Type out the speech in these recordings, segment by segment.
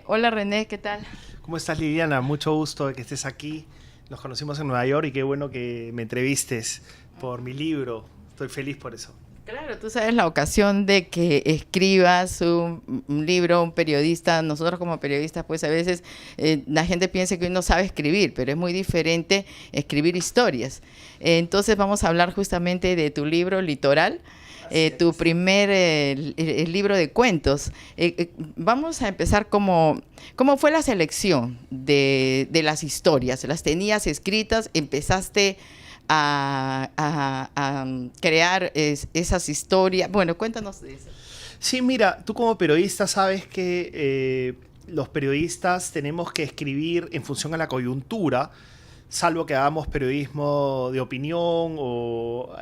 Hola René, ¿qué tal? ¿Cómo estás, Liliana? Mucho gusto de que estés aquí. Nos conocimos en Nueva York y qué bueno que me entrevistes por mi libro. Estoy feliz por eso. Claro, tú sabes la ocasión de que escribas un libro, un periodista, nosotros como periodistas pues a veces la gente piensa que uno sabe escribir, pero es muy diferente escribir historias. Entonces vamos a hablar justamente de tu libro Litoral, Así tu es. primer el libro de cuentos. Vamos a empezar ¿cómo fue la selección de las historias? ¿Las tenías escritas? ¿Empezaste a crear esas historias? Bueno, cuéntanos de eso. Sí, mira, tú como periodista sabes que los periodistas tenemos que escribir en función a la coyuntura, salvo que hagamos periodismo de opinión o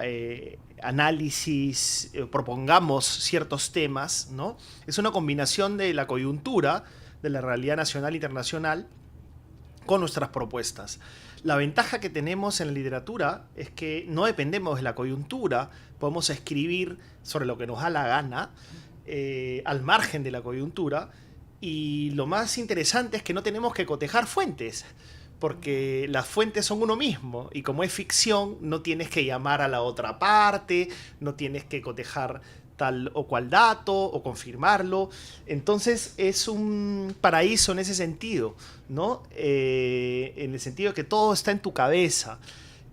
análisis, propongamos ciertos temas, ¿no? Es una combinación de la coyuntura, de la realidad nacional e internacional, con nuestras propuestas. La ventaja que tenemos en la literatura es que no dependemos de la coyuntura, podemos escribir sobre lo que nos da la gana, al margen de la coyuntura, y lo más interesante es que no tenemos que cotejar fuentes, porque las fuentes son uno mismo, y como es ficción, no tienes que llamar a la otra parte, no tienes que cotejar tal o cual dato o confirmarlo. Entonces es un paraíso en ese sentido, ¿no? En el sentido de que todo está en tu cabeza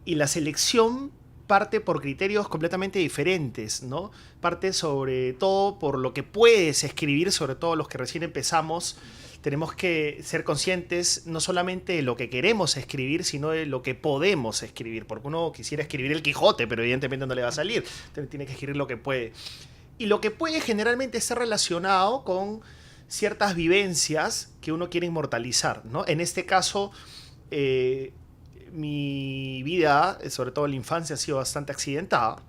y la selección parte por criterios completamente diferentes, ¿no? Parte sobre todo por lo que puedes escribir, sobre todo los que recién empezamos. Tenemos que ser conscientes no solamente de lo que queremos escribir, sino de lo que podemos escribir, porque uno quisiera escribir el Quijote, pero evidentemente no le va a salir, tiene que escribir lo que puede. Y lo que puede generalmente estar relacionado con ciertas vivencias que uno quiere inmortalizar, ¿no? En este caso, eh, mi vida, sobre todo en la infancia, ha sido bastante accidentada.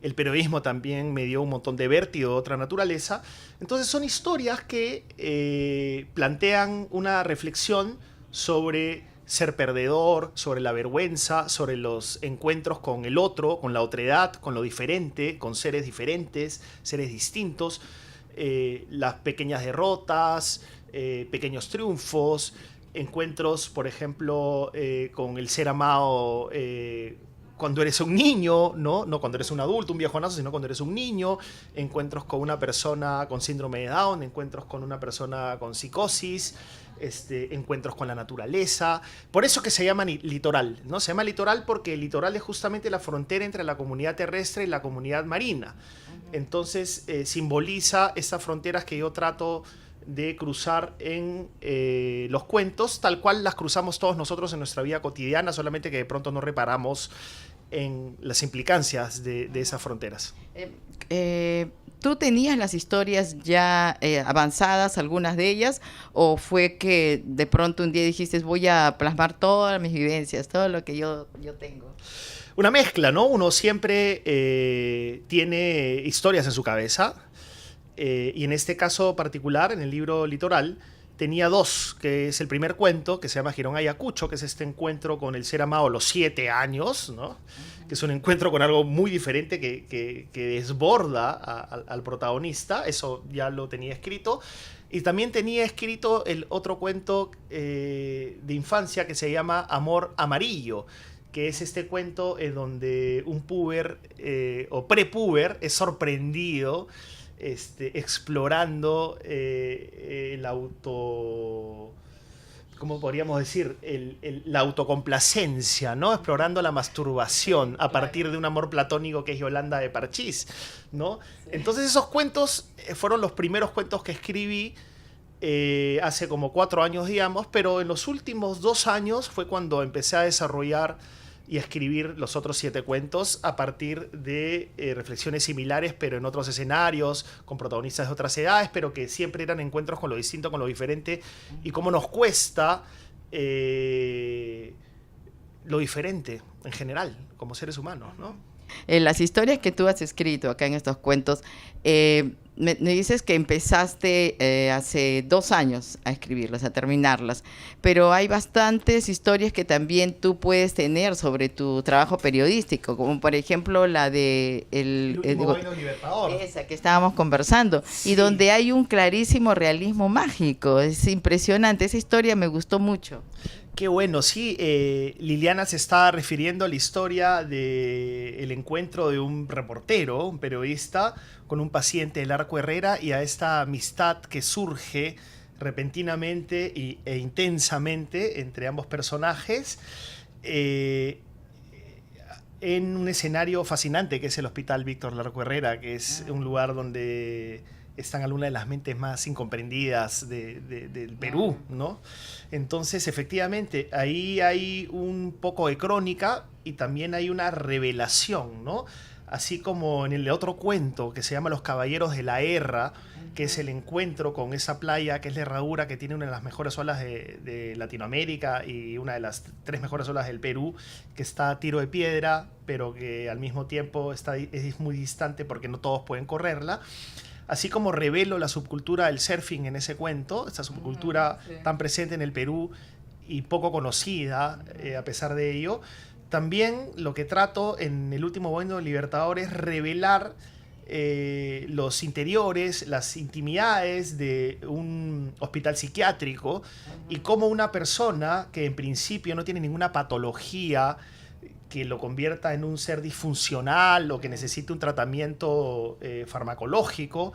El periodismo también me dio un montón de vértigo de otra naturaleza. Entonces son historias que plantean una reflexión sobre ser perdedor, sobre la vergüenza, sobre los encuentros con el otro, con la otredad, con lo diferente, con seres diferentes, seres distintos, las pequeñas derrotas, pequeños triunfos, encuentros, por ejemplo, con el ser amado cuando eres un niño, ¿no? No cuando eres un adulto, un viejonazo, sino cuando eres un niño, encuentros con una persona con síndrome de Down, encuentros con una persona con psicosis, encuentros con la naturaleza. Por eso que se llama litoral, ¿no? Se llama litoral porque el litoral es justamente la frontera entre la comunidad terrestre y la comunidad marina. Entonces simboliza esas fronteras que yo trato de cruzar en los cuentos, tal cual las cruzamos todos nosotros en nuestra vida cotidiana, solamente que de pronto no reparamos en las implicancias de esas fronteras. Eh, eh, ¿Tú tenías las historias ya avanzadas, algunas de ellas, o fue que de pronto un día dijiste voy a plasmar todas mis vivencias, todo lo que yo tengo? Una mezcla, ¿no? Uno siempre tiene historias en su cabeza, y en este caso particular, en el libro Litoral, tenía dos, que es el primer cuento, que se llama Girón Ayacucho, que es este encuentro con el ser amado a los 7 años, ¿no? Que es un encuentro con algo muy diferente que desborda al protagonista, eso ya lo tenía escrito. Y también tenía escrito el otro cuento de infancia que se llama Amor Amarillo, que es este cuento en donde un puber o prepuber es sorprendido explorando el auto, ¿cómo podríamos decir? La autocomplacencia, ¿no? Explorando la masturbación Sí, a claro. partir de un amor platónico que es Yolanda de Parchís, ¿no? Sí. Entonces esos cuentos fueron los primeros cuentos que escribí hace como 4 años, digamos, pero en los últimos 2 años fue cuando empecé a desarrollar y a escribir los otros 7 cuentos a partir de reflexiones similares, pero en otros escenarios, con protagonistas de otras edades, pero que siempre eran encuentros con lo distinto, con lo diferente, y cómo nos cuesta lo diferente en general, como seres humanos, ¿no? Las historias que tú has escrito acá en estos cuentos, me dices que empezaste hace 2 años a escribirlas, a terminarlas, pero hay bastantes historias que también tú puedes tener sobre tu trabajo periodístico, como por ejemplo la de El último Baino Libertador. esa que estábamos conversando, Sí. y donde hay un clarísimo realismo mágico. Es impresionante, esa historia me gustó mucho. Qué bueno, sí. Liliana se está refiriendo a la historia del encuentro de un reportero, un periodista, con un paciente del Arco Herrera y a esta amistad que surge repentinamente e intensamente entre ambos personajes en un escenario fascinante que es el Hospital Víctor Larco Herrera, que es un lugar donde están algunas de las mentes más incomprendidas del Perú, ¿no? Entonces, efectivamente, ahí hay un poco de crónica y también hay una revelación, ¿no? Así como en el otro cuento que se llama Los Caballeros de la Herra, que es el encuentro con esa playa que es la Herradura, que tiene una de las mejores olas de Latinoamérica y una de las 3 mejores olas del Perú, que está a tiro de piedra, pero que al mismo tiempo es muy distante porque no todos pueden correrla. Así como revelo la subcultura del surfing en ese cuento, esta subcultura tan presente en el Perú y poco conocida a pesar de ello, también lo que trato en el último Baino Libertador es revelar los interiores, las intimidades de un hospital psiquiátrico y cómo una persona que en principio no tiene ninguna patología que lo convierta en un ser disfuncional o que necesite un tratamiento farmacológico,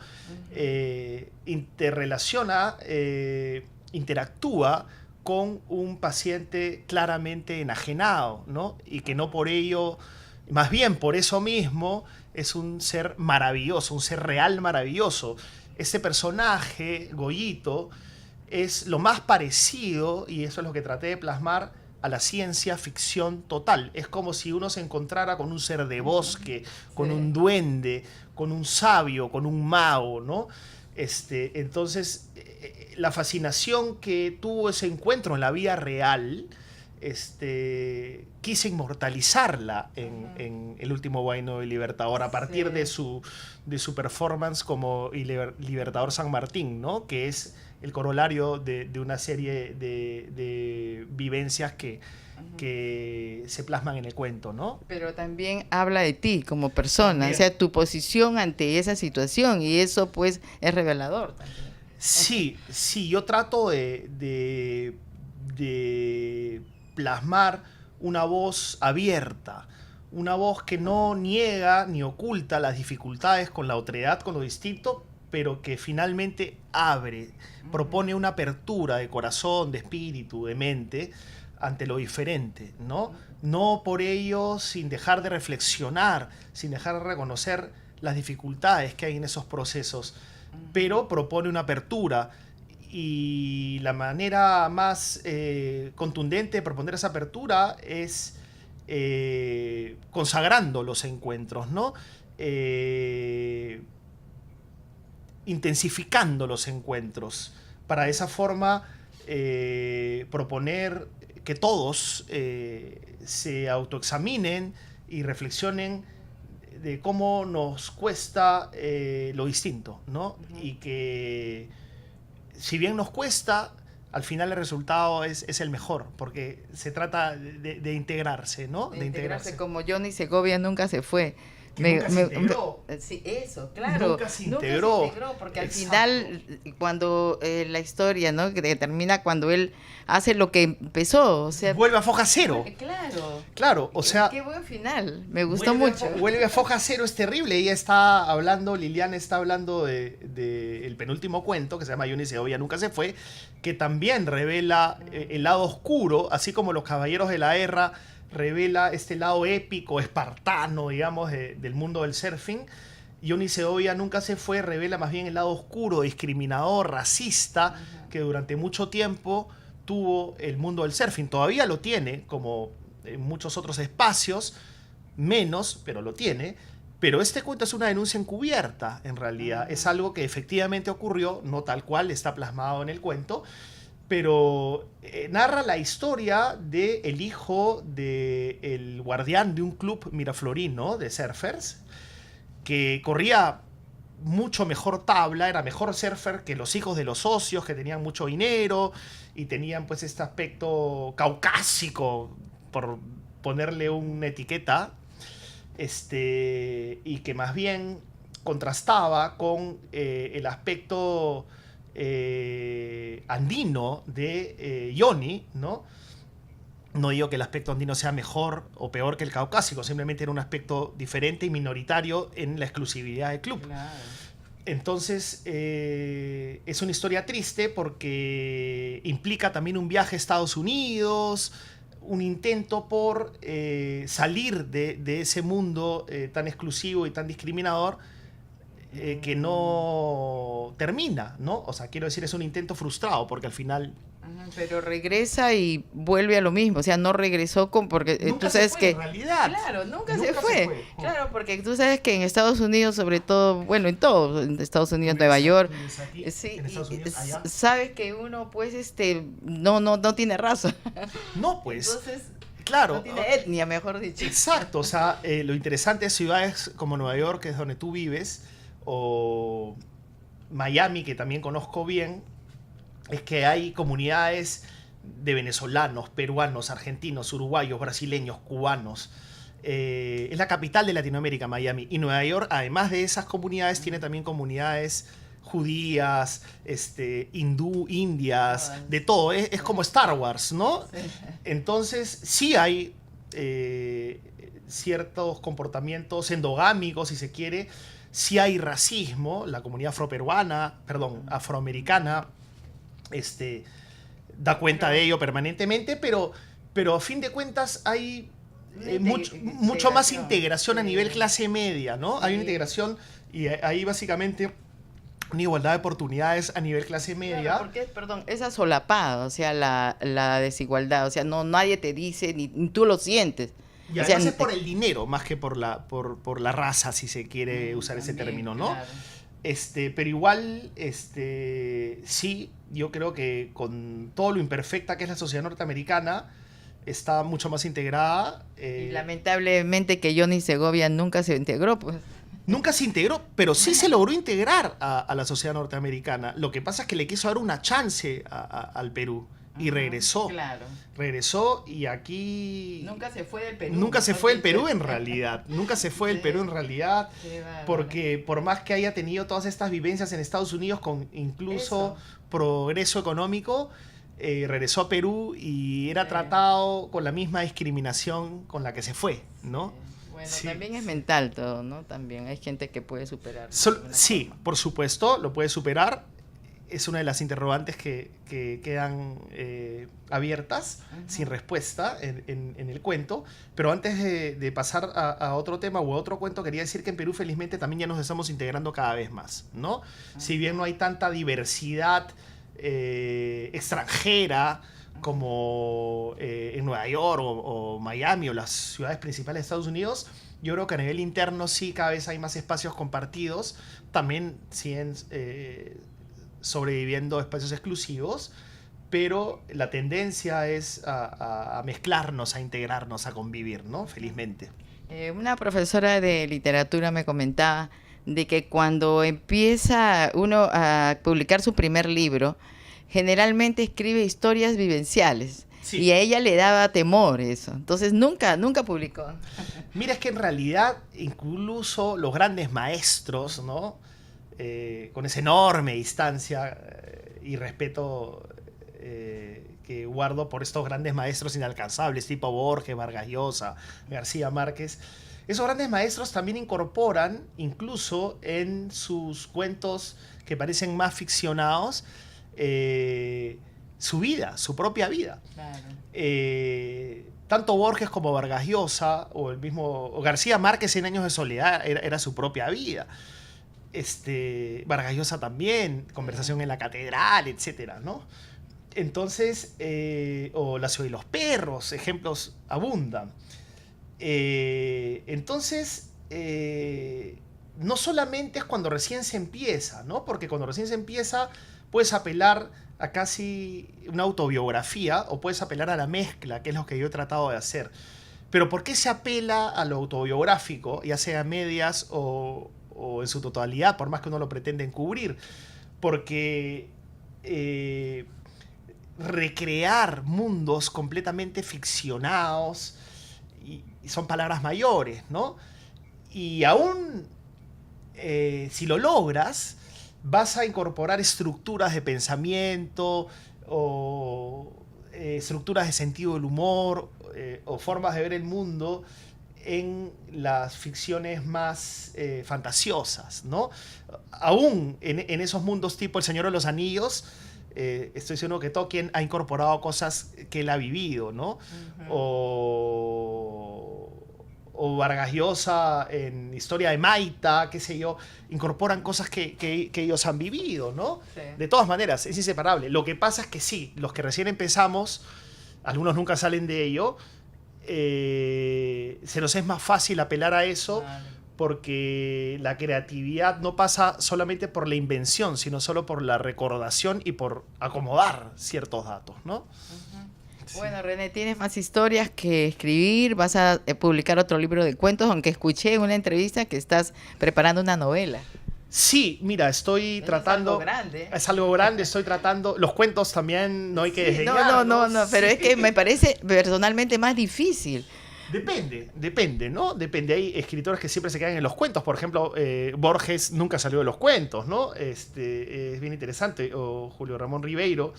interactúa con un paciente claramente enajenado, ¿no? Y que no por ello, más bien por eso mismo, es un ser maravilloso, un ser real maravilloso. Ese personaje, Goyito, es lo más parecido, y eso es lo que traté de plasmar, a la ciencia ficción total. Es como si uno se encontrara con un ser de bosque, con un duende, con un sabio, con un mago, ¿no? Entonces, la fascinación que tuvo ese encuentro en la vida real, quise inmortalizarla en el último Baino Libertador a partir de su performance como Libertador San Martín, ¿no? Que es el corolario de una serie de vivencias que se plasman en el cuento, ¿no? Pero también habla de ti como persona, También. o sea, tu posición ante esa situación, y eso pues es revelador también. Sí, yo trato de plasmar una voz abierta, una voz que no niega ni oculta las dificultades con la otredad, con lo distinto, pero que finalmente abre, propone una apertura de corazón, de espíritu, de mente ante lo diferente, ¿no? No por ello sin dejar de reflexionar, sin dejar de reconocer las dificultades que hay en esos procesos, pero propone una apertura. Y la manera más contundente de proponer esa apertura es consagrando los encuentros, ¿no? Intensificando los encuentros, para de esa forma proponer que todos se autoexaminen y reflexionen de cómo nos cuesta lo distinto, ¿no? Y que si bien nos cuesta, al final el resultado es el mejor, porque se trata de integrarse, ¿no? De integrarse como Johnny Segovia nunca se fue. Nunca se integró. Sí, eso, claro. Nunca se integró. Porque Exacto. al final, cuando la historia, ¿no? Que termina cuando él hace lo que empezó, o sea... Vuelve a foja cero. Claro. Claro, o sea... Qué buen final, me gustó mucho. Vuelve a foja cero, es terrible. Ella está hablando, Liliana está hablando de el penúltimo cuento, que se llama Johnny Segovia nunca se fue, que también revela el lado oscuro, así como Los Caballeros de la Herra revela este lado épico, espartano, digamos, del mundo del surfing. Johnny Segovia nunca se fue revela más bien el lado oscuro, discriminador, racista, que durante mucho tiempo tuvo el mundo del surfing. Todavía lo tiene, como en muchos otros espacios, menos, pero lo tiene. Pero este cuento es una denuncia encubierta, en realidad. Es algo que efectivamente ocurrió, no tal cual está plasmado en el cuento, pero narra la historia del hijo del guardián de un club miraflorino de surfers, que corría mucho mejor tabla, era mejor surfer que los hijos de los socios que tenían mucho dinero y tenían pues este aspecto caucásico, por ponerle una etiqueta, y que más bien contrastaba con el aspecto andino de Johnny, ¿no? No digo que el aspecto andino sea mejor o peor que el caucásico, simplemente era un aspecto diferente y minoritario en la exclusividad del club. Claro. Entonces, es una historia triste porque implica también un viaje a Estados Unidos, un intento por salir de ese mundo tan exclusivo y tan discriminador, que no termina, ¿no? O sea, quiero decir, es un intento frustrado porque al final... Pero regresa y vuelve a lo mismo, o sea, no regresó porque Nunca tú sabes se fue, que en realidad. claro, nunca Nunca se se fue. fue. Claro, porque tú sabes que en Estados Unidos, sobre todo, bueno, en todo, en Estados Unidos, Nueva York, Aquí, sí, en Estados Unidos, allá. sabes que uno pues no tiene raza. No, pues, Entonces, claro. no tiene etnia, mejor dicho. Exacto, o sea, lo interesante de ciudades como Nueva York, que es donde tú vives, o Miami, que también conozco bien, es que hay comunidades de venezolanos, peruanos, argentinos, uruguayos, brasileños, cubanos. Es la capital de Latinoamérica, Miami. Y Nueva York, además de esas comunidades, tiene también comunidades judías, hindú, indias, de todo. Es como Star Wars, ¿no? Sí. Entonces, sí hay ciertos comportamientos endogámicos, si se quiere. Sí hay racismo. La comunidad afroamericana, da cuenta de ello permanentemente, pero a fin de cuentas hay mucho más integración a nivel clase media, ¿no? Sí. Hay una integración y ahí básicamente una igualdad de oportunidades a nivel clase media. Claro, porque, es asolapada, o sea, la desigualdad, o sea, no nadie te dice, ni tú lo sientes. Y además es por el dinero, más que por la raza, si se quiere usar ese término, ¿no? Claro. Pero igual, sí, yo creo que con todo lo imperfecta que es la sociedad norteamericana, está mucho más integrada. Y lamentablemente que Johnny Segovia nunca se integró, pues. Nunca se integró, pero sí se logró integrar a la sociedad norteamericana. Lo que pasa es que le quiso dar una chance al Perú. Y regresó. Claro. Regresó y aquí... Nunca se fue del Perú. Nunca se fue del Perú en realidad. Nunca se fue del Perú en realidad. Porque por más que haya tenido todas estas vivencias en Estados Unidos con incluso progreso económico, regresó a Perú y era tratado con la misma discriminación con la que se fue, ¿no? Bueno, también es mental todo, ¿no? También hay gente que puede superar. Sí, por supuesto, lo puede superar. Es una de las interrogantes que quedan abiertas, sin respuesta en el cuento. Pero antes de pasar a otro tema o a otro cuento, quería decir que en Perú felizmente también ya nos estamos integrando cada vez más, ¿no? Si bien no hay tanta diversidad extranjera como en Nueva York o Miami o las ciudades principales de Estados Unidos, yo creo que a nivel interno sí cada vez hay más espacios compartidos. También siguen sobreviviendo espacios exclusivos, pero la tendencia es a mezclarnos, a integrarnos, a convivir, ¿no? Felizmente. Una profesora de literatura me comentaba de que cuando empieza uno a publicar su primer libro, generalmente escribe historias vivenciales. Sí. Y a ella le daba temor eso. Entonces nunca publicó. Mira, es que en realidad incluso los grandes maestros, ¿no? Con esa enorme distancia y respeto que guardo por estos grandes maestros inalcanzables, tipo Borges, Vargas Llosa, García Márquez. Esos grandes maestros también incorporan, incluso en sus cuentos que parecen más ficcionados, su vida, su propia vida. Claro. Tanto Borges como Vargas Llosa o el mismo García Márquez, 100 años de soledad, era su propia vida. Vargas Llosa también, Conversación en la Catedral, etcétera, ¿no? Entonces, o La ciudad y los perros, ejemplos abundan. Entonces, no solamente es cuando recién se empieza, ¿no? Porque cuando recién se empieza puedes apelar a casi una autobiografía o puedes apelar a la mezcla, que es lo que yo he tratado de hacer. Pero ¿por qué se apela a lo autobiográfico, ya sea medias o o en su totalidad, por más que uno lo pretenda encubrir, porque recrear mundos completamente ficcionados y son palabras mayores, ¿no? Y aún si lo logras, vas a incorporar estructuras de pensamiento o estructuras de sentido del humor o formas de ver el mundo en las ficciones más fantasiosas, ¿no? Aún en esos mundos tipo El Señor de los Anillos, estoy seguro que Tolkien ha incorporado cosas que él ha vivido, ¿no? O Vargas Llosa en Historia de Maita, qué sé yo, incorporan cosas que ellos han vivido, ¿no? Sí. De todas maneras, es inseparable. Lo que pasa es que sí, los que recién empezamos, algunos nunca salen de ello, se nos es más fácil apelar a eso, Vale. porque la creatividad no pasa solamente por la invención, sino solo por la recordación y por acomodar ciertos datos, ¿no? Sí. Bueno, René, tienes más historias que escribir, vas a publicar otro libro de cuentos, aunque escuché en una entrevista que estás preparando una novela. Sí, mira, estoy Eso tratando... es algo grande. Es algo grande, estoy tratando... Los cuentos también no hay que desdeñar, No, pero Sí. es que me parece personalmente más difícil. Depende, ¿no? Depende. Hay escritores que siempre se quedan en los cuentos. Por ejemplo, Borges nunca salió de los cuentos, ¿no? Es bien interesante. O Julio Ramón Ribeiro,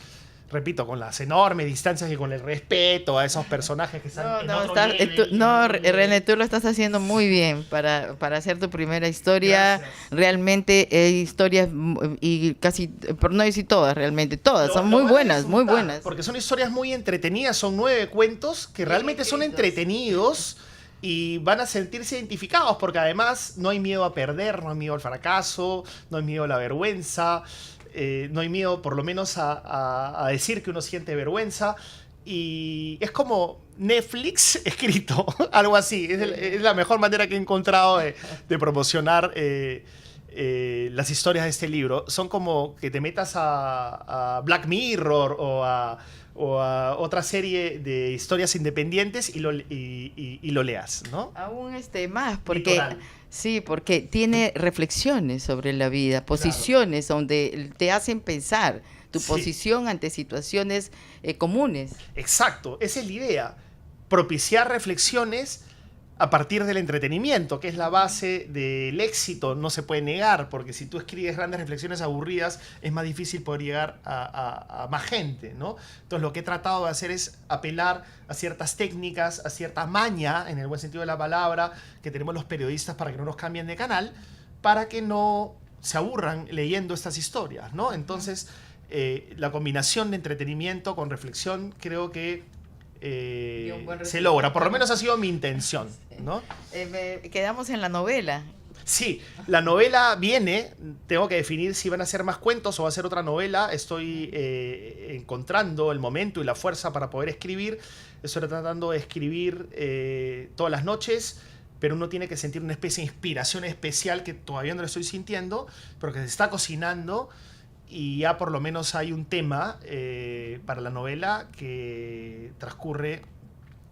repito, con las enormes distancias y con el respeto a esos personajes que están en otro nivel. René, tú lo estás haciendo muy bien para hacer tu primera historia. Gracias. Realmente hay historias y casi, por no decir todas, realmente todas, son Lo muy van a buenas, muy disfrutar, buenas. Porque son historias muy entretenidas, son 9 cuentos que realmente son escritos. entretenidos y van a sentirse identificados, porque además no hay miedo a perder, no hay miedo al fracaso, no hay miedo a la vergüenza, no hay miedo por lo menos a decir que uno siente vergüenza. Y es como Netflix escrito, algo así. Es la mejor manera que he encontrado de promocionar las historias de este libro. Son como que te metas a Black Mirror o a otra serie de historias independientes y lo leas, ¿no? Aún más, porque Litoral. sí, porque tiene reflexiones sobre la vida, posiciones donde te hacen pensar tu Sí. posición ante situaciones comunes. Exacto, esa es la idea. Propiciar reflexiones a partir del entretenimiento, que es la base del éxito, no se puede negar, porque si tú escribes grandes reflexiones aburridas, es más difícil poder llegar a más gente, ¿no? Entonces lo que he tratado de hacer es apelar a ciertas técnicas, a cierta maña, en el buen sentido de la palabra, que tenemos los periodistas para que no nos cambien de canal, para que no se aburran leyendo estas historias, ¿no? Entonces, la combinación de entretenimiento con reflexión creo que Y un buen se resultado. logra, por lo menos ha sido mi intención, ¿no? Quedamos en la novela. Sí, la novela viene, tengo que definir si van a ser más cuentos o va a ser otra novela, estoy encontrando el momento y la fuerza para poder escribir, estoy tratando de escribir todas las noches, pero uno tiene que sentir una especie de inspiración especial que todavía no lo estoy sintiendo, pero que se está cocinando. Y ya por lo menos hay un tema para la novela que transcurre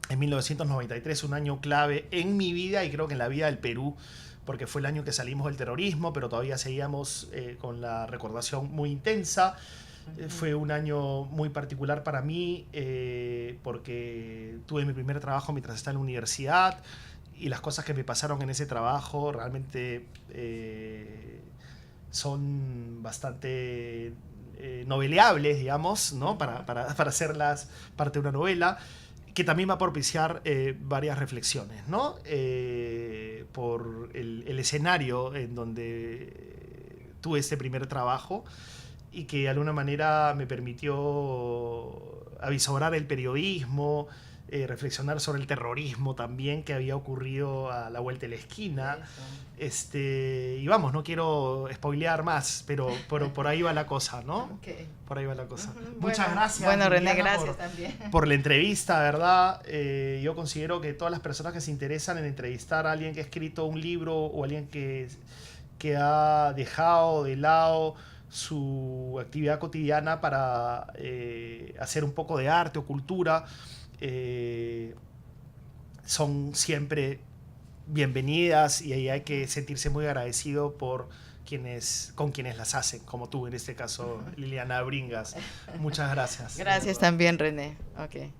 en 1993, un año clave en mi vida y creo que en la vida del Perú, porque fue el año que salimos del terrorismo, pero todavía seguíamos con la recordación muy intensa. Fue un año muy particular para mí porque tuve mi primer trabajo mientras estaba en la universidad y las cosas que me pasaron en ese trabajo realmente... son bastante noveleables, digamos, ¿no? Para hacerlas parte de una novela, que también va a propiciar varias reflexiones, ¿no? Por el escenario en donde tuve este primer trabajo y que de alguna manera me permitió avisorar el periodismo, reflexionar sobre el terrorismo también que había ocurrido a la vuelta de la esquina. Y vamos, no quiero spoilear más, pero por ahí va la cosa, ¿no? Okay. Por ahí va la cosa. Bueno, Muchas gracias. Bueno, René, Liliana, gracias también. por la entrevista, ¿verdad? Yo considero que todas las personas que se interesan en entrevistar a alguien que ha escrito un libro o alguien que ha dejado de lado su actividad cotidiana para hacer un poco de arte o cultura, son siempre bienvenidas y ahí hay que sentirse muy agradecido con quienes las hacen, como tú en este caso, Liliana Bringas. Muchas gracias. Gracias también, René. Okay.